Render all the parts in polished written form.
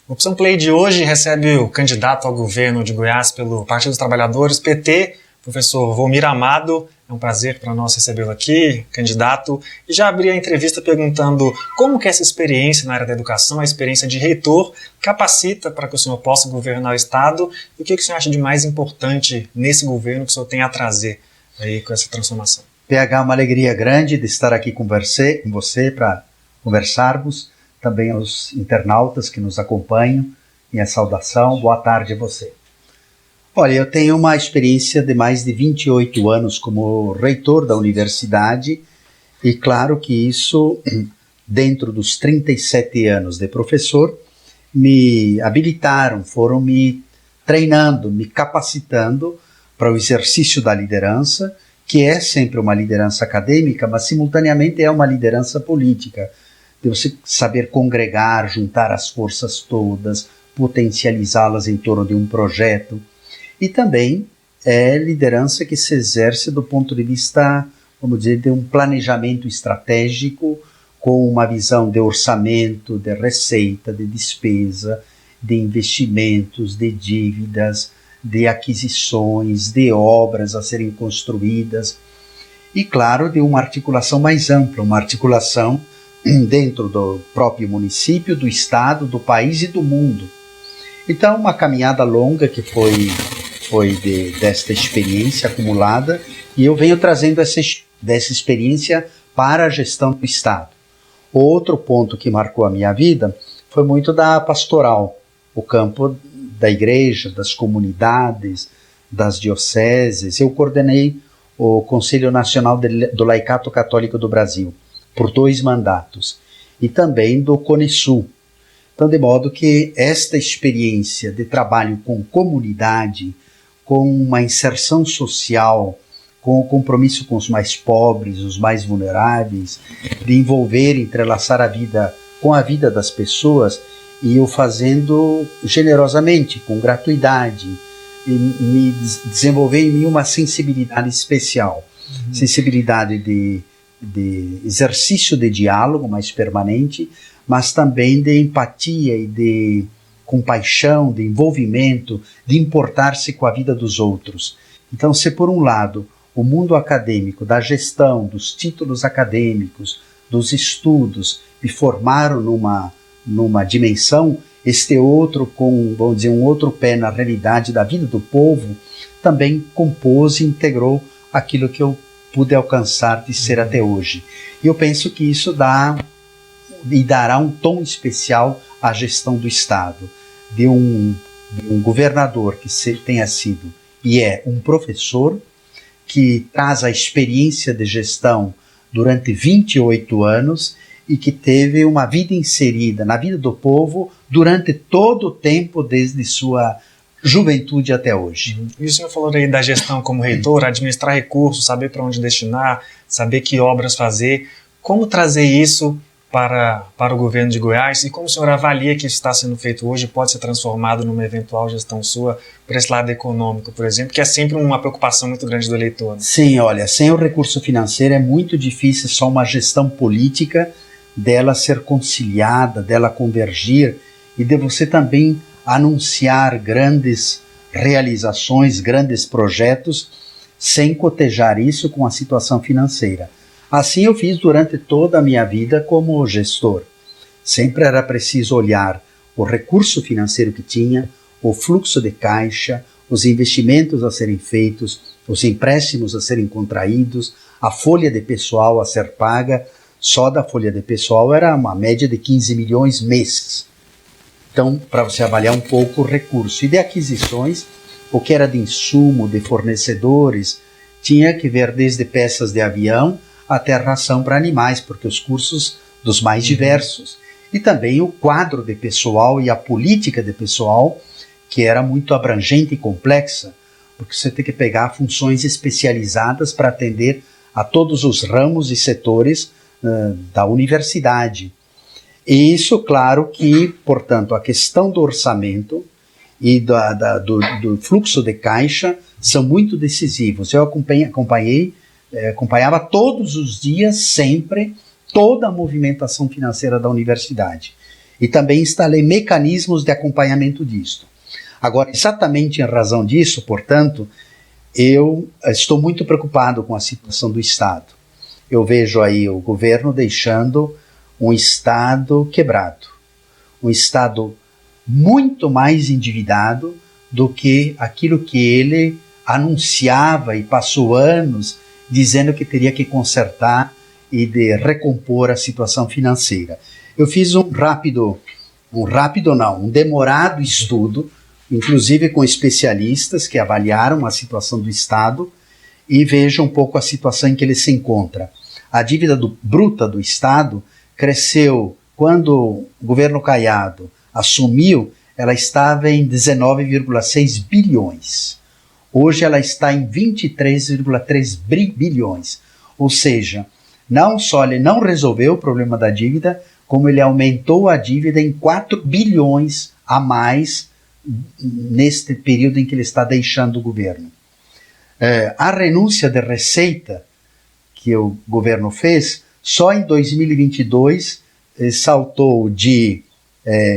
O Opção Play de hoje recebe o candidato ao governo de Goiás pelo Partido dos Trabalhadores, PT, professor Volmir Amado. É um prazer para nós recebê-lo aqui, candidato. E já abri a entrevista perguntando como que essa experiência na área da educação, a experiência de reitor, capacita para que o senhor possa governar o Estado e o que o senhor acha de mais importante nesse governo que o senhor tem a trazer aí com essa transformação. PH, uma alegria grande de estar aqui com você para conversarmos, também aos internautas que nos acompanham, minha saudação, boa tarde a você. Olha, eu tenho uma experiência de mais de 28 anos como reitor da universidade e claro que isso, dentro dos 37 anos de professor, me habilitaram, foram me treinando, me capacitando para o exercício da liderança, que é sempre uma liderança acadêmica, mas simultaneamente é uma liderança política, de você saber congregar, juntar as forças todas, potencializá-las em torno de um projeto. E também é liderança que se exerce do ponto de vista, vamos dizer, de um planejamento estratégico, com uma visão de orçamento, de receita, de despesa, de investimentos, de dívidas, de aquisições, de obras a serem construídas e, claro, de uma articulação mais ampla, uma articulação dentro do próprio município, do estado, do país e do mundo. Então, uma caminhada longa que foi desta experiência acumulada e eu venho trazendo dessa experiência para a gestão do estado. Outro ponto que marcou a minha vida foi muito da pastoral, o campo da igreja, das comunidades, das dioceses. Eu coordenei o Conselho Nacional do Laicato Católico do Brasil por 2 mandatos e também do CONESUL. Então, de modo que esta experiência de trabalho com comunidade, com uma inserção social, com o compromisso com os mais pobres, os mais vulneráveis, de envolver, entrelaçar a vida com a vida das pessoas, e eu fazendo generosamente, com gratuidade, e me desenvolver em mim uma sensibilidade especial, sensibilidade de exercício de diálogo mais permanente, mas também de empatia e de compaixão, de envolvimento, de importar-se com a vida dos outros. Então, se por um lado o mundo acadêmico, da gestão, dos títulos acadêmicos, dos estudos, me formaram numa dimensão, este outro com, vamos dizer, um outro pé na realidade da vida do povo, também compôs e integrou aquilo que eu pude alcançar de ser até hoje. E eu penso que isso dará um tom especial à gestão do Estado, de um governador que tenha sido e é um professor, que traz a experiência de gestão durante 28 anos e que teve uma vida inserida na vida do povo durante todo o tempo, desde sua juventude até hoje. E o senhor falou aí da gestão como reitor, administrar recursos, saber para onde destinar, saber que obras fazer. Como trazer isso para o governo de Goiás e como o senhor avalia que isso está sendo feito hoje pode ser transformado numa eventual gestão sua por esse lado econômico, por exemplo, que é sempre uma preocupação muito grande do eleitor, né? Sim, olha, sem o recurso financeiro é muito difícil só uma gestão política dela ser conciliada, dela convergir e de você também anunciar grandes realizações, grandes projetos, sem cotejar isso com a situação financeira. Assim eu fiz durante toda a minha vida como gestor. Sempre era preciso olhar o recurso financeiro que tinha, o fluxo de caixa, os investimentos a serem feitos, os empréstimos a serem contraídos, a folha de pessoal a ser paga. Só da folha de pessoal era uma média de 15 milhões meses. Então, para você avaliar um pouco o recurso. E de aquisições, o que era de insumo, de fornecedores, tinha que ver desde peças de avião até ração para animais, porque os cursos dos mais diversos. E também o quadro de pessoal e a política de pessoal, que era muito abrangente e complexa, porque você tem que pegar funções especializadas para atender a todos os ramos e setores da universidade. E isso, claro que, portanto, a questão do orçamento e do fluxo de caixa são muito decisivos. Eu acompanhava todos os dias, sempre, toda a movimentação financeira da universidade. E também instalei mecanismos de acompanhamento disto. Agora, exatamente em razão disso, portanto, eu estou muito preocupado com a situação do Estado. Eu vejo aí o governo deixando um Estado quebrado, um Estado muito mais endividado do que aquilo que ele anunciava e passou anos dizendo que teria que consertar e de recompor a situação financeira. Eu fiz um demorado estudo, inclusive com especialistas que avaliaram a situação do Estado e vejo um pouco a situação em que ele se encontra. A dívida bruta do Estado cresceu quando o governo Caiado assumiu, ela estava em 19,6 bilhões. Hoje ela está em 23,3 bilhões. Ou seja, não só ele não resolveu o problema da dívida, como ele aumentou a dívida em 4 bilhões a mais neste período em que ele está deixando o governo. A renúncia de receita que o governo fez, só em 2022 saltou de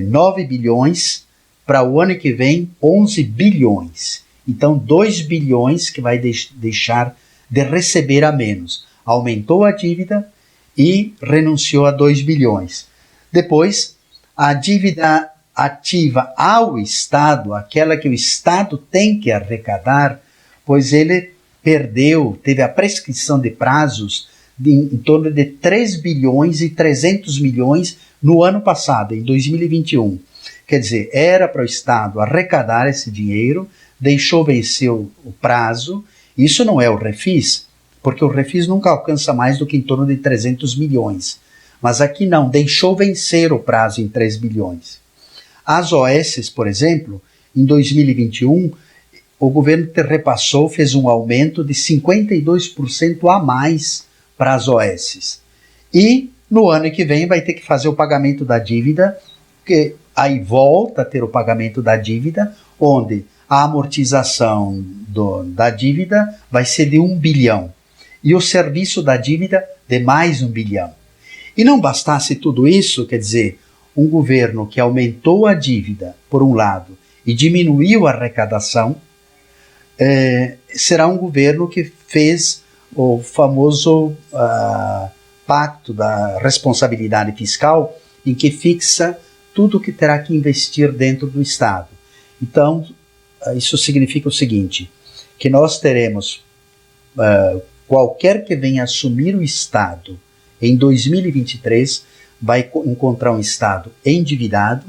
9 bilhões para o ano que vem 11 bilhões. Então 2 bilhões que vai deixar de receber a menos. Aumentou a dívida e renunciou a 2 bilhões. Depois, a dívida ativa ao Estado, aquela que o Estado tem que arrecadar, pois ele teve a prescrição de prazos em torno de 3 bilhões e 300 milhões no ano passado, em 2021. Quer dizer, era para o Estado arrecadar esse dinheiro, deixou vencer o prazo. Isso não é o Refis, porque o Refis nunca alcança mais do que em torno de 300 milhões. Mas aqui não, deixou vencer o prazo em 3 bilhões. As OS, por exemplo, em 2021, o governo repassou, fez um aumento de 52% a mais para as OS. E no ano que vem vai ter que fazer o pagamento da dívida, que aí volta a ter o pagamento da dívida, onde a amortização da dívida vai ser de 1 bilhão. E o serviço da dívida de mais 1 bilhão. E não bastasse tudo isso, quer dizer, um governo que aumentou a dívida, por um lado, e diminuiu a arrecadação, será um governo que fez o famoso pacto da responsabilidade fiscal, em que fixa tudo que terá que investir dentro do Estado. Então, isso significa o seguinte, que nós teremos, qualquer que venha assumir o Estado em 2023, vai encontrar um Estado endividado,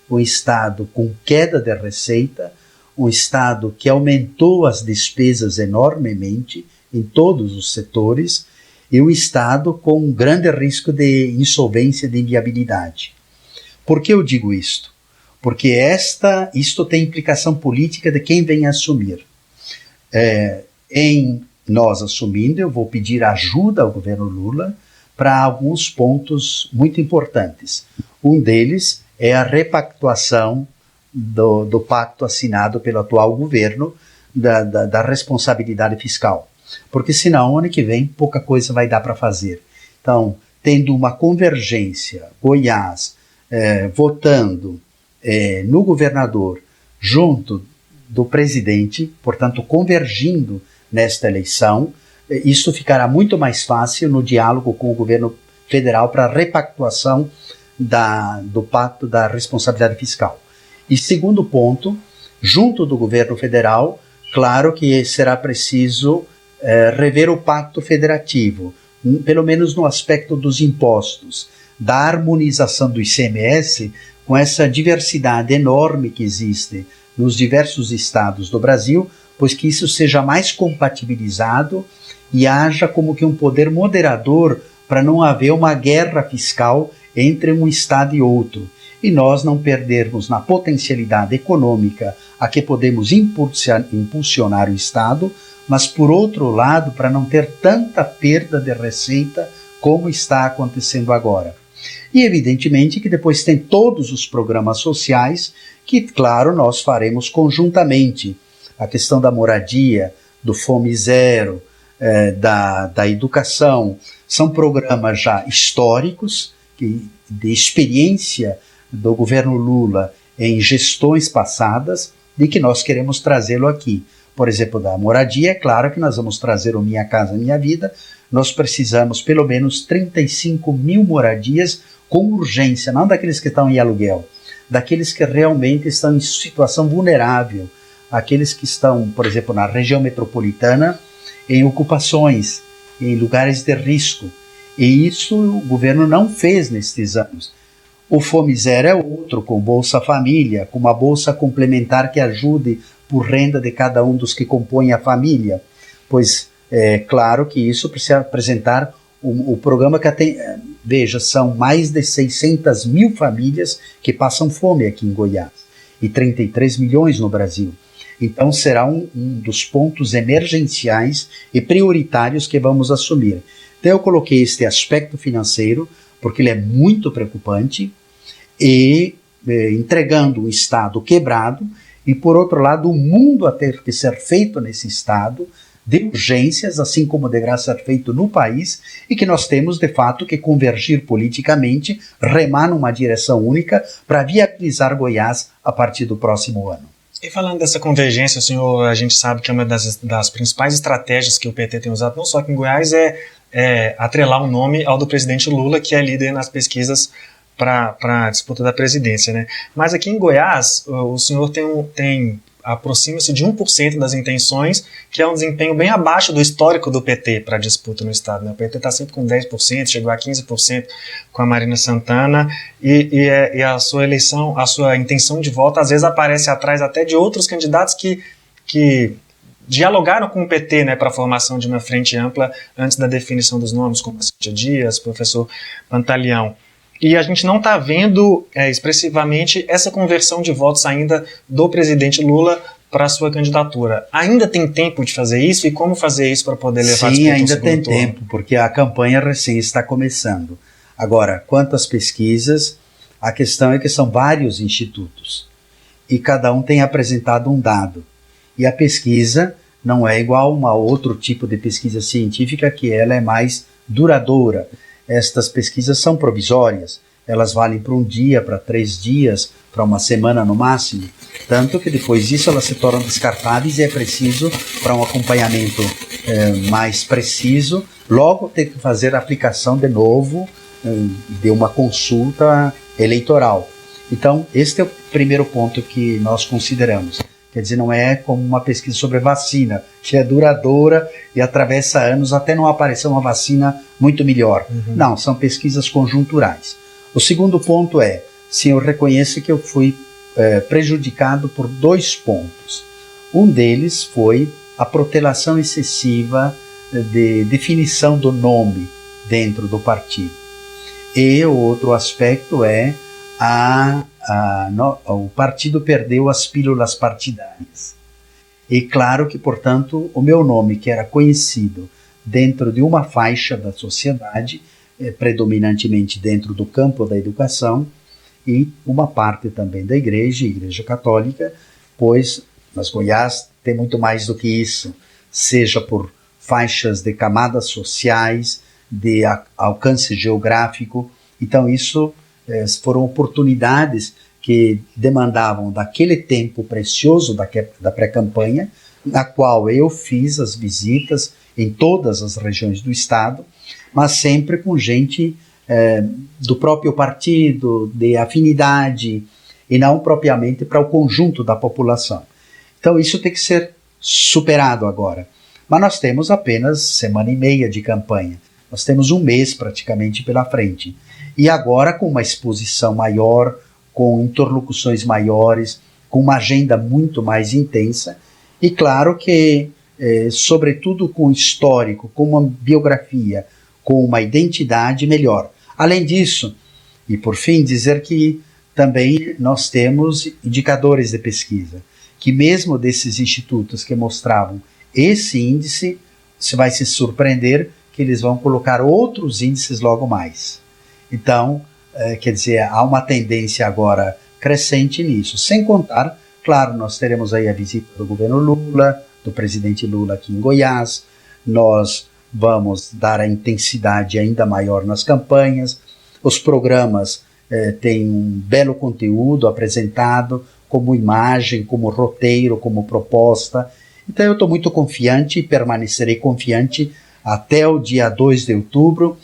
um Estado com queda de receita, um Estado que aumentou as despesas enormemente em todos os setores e um Estado com um grande risco de insolvência, de inviabilidade. Por que eu digo isto? Porque isto tem implicação política de quem vem assumir. Em nós assumindo, eu vou pedir ajuda ao governo Lula para alguns pontos muito importantes. Um deles é a repactuação do pacto assinado pelo atual governo da responsabilidade fiscal. Porque senão, ano que vem, pouca coisa vai dar para fazer. Então, tendo uma convergência, Goiás votando no governador junto do presidente, portanto, convergindo nesta eleição, isso ficará muito mais fácil no diálogo com o governo federal para a repactuação do pacto da responsabilidade fiscal. E segundo ponto, junto do governo federal, claro que será preciso rever o pacto federativo, pelo menos no aspecto dos impostos, da harmonização do ICMS com essa diversidade enorme que existe nos diversos estados do Brasil, pois que isso seja mais compatibilizado e haja como que um poder moderador para não haver uma guerra fiscal entre um estado e outro. E nós não perdermos na potencialidade econômica a que podemos impulsionar o Estado, mas por outro lado, para não ter tanta perda de receita como está acontecendo agora. E evidentemente que depois tem todos os programas sociais que, claro, nós faremos conjuntamente. A questão da moradia, do Fome Zero, da educação, são programas já históricos, de experiência do governo Lula em gestões passadas e que nós queremos trazê-lo aqui. Por exemplo, da moradia, é claro que nós vamos trazer o Minha Casa Minha Vida. Nós precisamos pelo menos 35 mil moradias com urgência, não daqueles que estão em aluguel, daqueles que realmente estão em situação vulnerável, aqueles que estão, por exemplo, na região metropolitana, em ocupações, em lugares de risco. E isso o governo não fez nestes anos. O Fome Zero é outro, com Bolsa Família, com uma bolsa complementar que ajude por renda de cada um dos que compõem a família. Pois é claro que isso precisa apresentar o programa que tem. Veja, são mais de 600 mil famílias que passam fome aqui em Goiás e 33 milhões no Brasil. Então será um dos pontos emergenciais e prioritários que vamos assumir. Então eu coloquei este aspecto financeiro porque ele é muito preocupante e entregando um Estado quebrado e, por outro lado, o mundo a ter que ser feito nesse Estado de urgências, assim como deverá ser feito no país, e que nós temos, de fato, que convergir politicamente, remar numa direção única para viabilizar Goiás a partir do próximo ano. E falando dessa convergência, senhor, a gente sabe que uma das principais estratégias que o PT tem usado, não só aqui em Goiás, é atrelar o nome ao do presidente Lula, que é líder nas pesquisas para a disputa da presidência, né? Mas aqui em Goiás, o senhor aproxima-se de 1% das intenções, que é um desempenho bem abaixo do histórico do PT para a disputa no estado, né? O PT está sempre com 10%, chegou a 15% com a Marina Santana, e a sua eleição, a sua intenção de voto, às vezes aparece atrás até de outros candidatos que dialogaram com o PT, né, para a formação de uma frente ampla antes da definição dos nomes, como a Cíntia Dias, professor Pantaleão. E a gente não está vendo expressivamente essa conversão de votos ainda do presidente Lula para a sua candidatura. Ainda tem tempo de fazer isso? E como fazer isso para poder levar a disputa ao segundo turno? Sim, ainda tem tempo, porque a campanha recém está começando. Agora, quanto às pesquisas, a questão é que são vários institutos e cada um tem apresentado um dado. E a pesquisa não é igual a outro tipo de pesquisa científica, que ela é mais duradoura. Estas pesquisas são provisórias, elas valem para um dia, para 3 dias, para uma semana no máximo, tanto que depois disso elas se tornam descartáveis e é preciso, para um acompanhamento mais preciso, logo ter que fazer a aplicação de novo de uma consulta eleitoral. Então, este é o primeiro ponto que nós consideramos. Quer dizer, não é como uma pesquisa sobre vacina, que é duradoura e atravessa anos até não aparecer uma vacina muito melhor. Uhum. Não, são pesquisas conjunturais. O segundo ponto é, sim, eu reconheço que eu fui prejudicado por 2 pontos. Um deles foi a protelação excessiva de definição do nome dentro do partido. E o outro aspecto é o partido perdeu as pílulas partidárias. E claro que, portanto, o meu nome, que era conhecido dentro de uma faixa da sociedade, predominantemente dentro do campo da educação, e uma parte também da Igreja Católica, pois nas Goiás tem muito mais do que isso, seja por faixas de camadas sociais, de alcance geográfico. Então isso foram oportunidades que demandavam daquele tempo precioso da pré-campanha, na qual eu fiz as visitas em todas as regiões do estado, mas sempre com gente do próprio partido, de afinidade, e não propriamente para o conjunto da população. Então isso tem que ser superado agora. Mas nós temos apenas semana e meia de campanha. Nós temos um mês praticamente pela frente. E agora com uma exposição maior, com interlocuções maiores, com uma agenda muito mais intensa, e claro que, sobretudo com histórico, com uma biografia, com uma identidade melhor. Além disso, e por fim, dizer que também nós temos indicadores de pesquisa, que mesmo desses institutos que mostravam esse índice, você vai se surpreender que eles vão colocar outros índices logo mais. Então, quer dizer, há uma tendência agora crescente nisso. Sem contar, claro, nós teremos aí a visita do governo Lula, do presidente Lula aqui em Goiás, nós vamos dar a intensidade ainda maior nas campanhas, os programas tem um belo conteúdo apresentado como imagem, como roteiro, como proposta. Então eu estou muito confiante e permanecerei confiante até o dia 2 de outubro,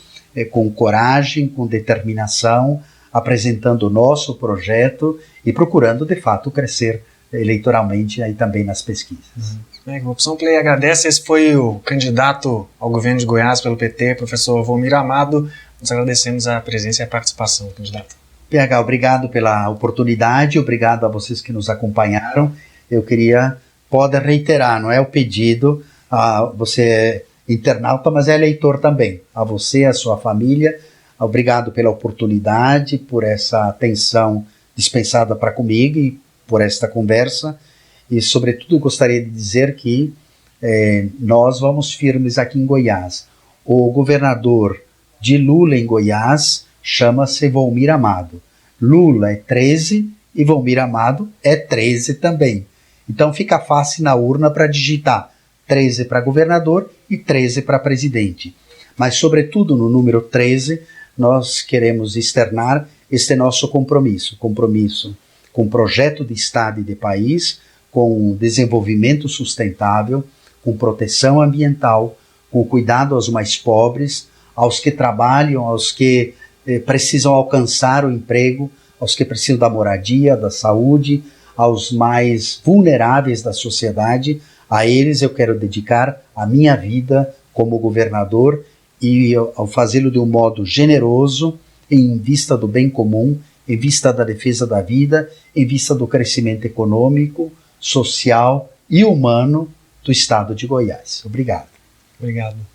com coragem, com determinação, apresentando o nosso projeto e procurando, de fato, crescer eleitoralmente aí também nas pesquisas. A Opção Play agradece. Esse foi o candidato ao governo de Goiás pelo PT, professor Volmir Amado. Nós agradecemos a presença e a participação, candidato. PH, obrigado pela oportunidade, obrigado a vocês que nos acompanharam. Eu pode reiterar, não é o pedido, você é internauta, mas é eleitor também. A você, a sua família, obrigado pela oportunidade, por essa atenção dispensada para comigo e por esta conversa. E, sobretudo, gostaria de dizer que nós vamos firmes aqui em Goiás. O governador de Lula em Goiás chama-se Volmir Amado. Lula é 13 e Volmir Amado é 13 também. Então fica fácil na urna para digitar 13 para governador e 13 para presidente. Mas, sobretudo, no número 13, nós queremos externar este nosso compromisso com o projeto de Estado e de país, com desenvolvimento sustentável, com proteção ambiental, com cuidado aos mais pobres, aos que trabalham, aos que precisam alcançar o emprego, aos que precisam da moradia, da saúde, aos mais vulneráveis da sociedade. A eles eu quero dedicar a minha vida como governador e ao fazê-lo de um modo generoso, em vista do bem comum, em vista da defesa da vida, em vista do crescimento econômico, social e humano do estado de Goiás. Obrigado. Obrigado.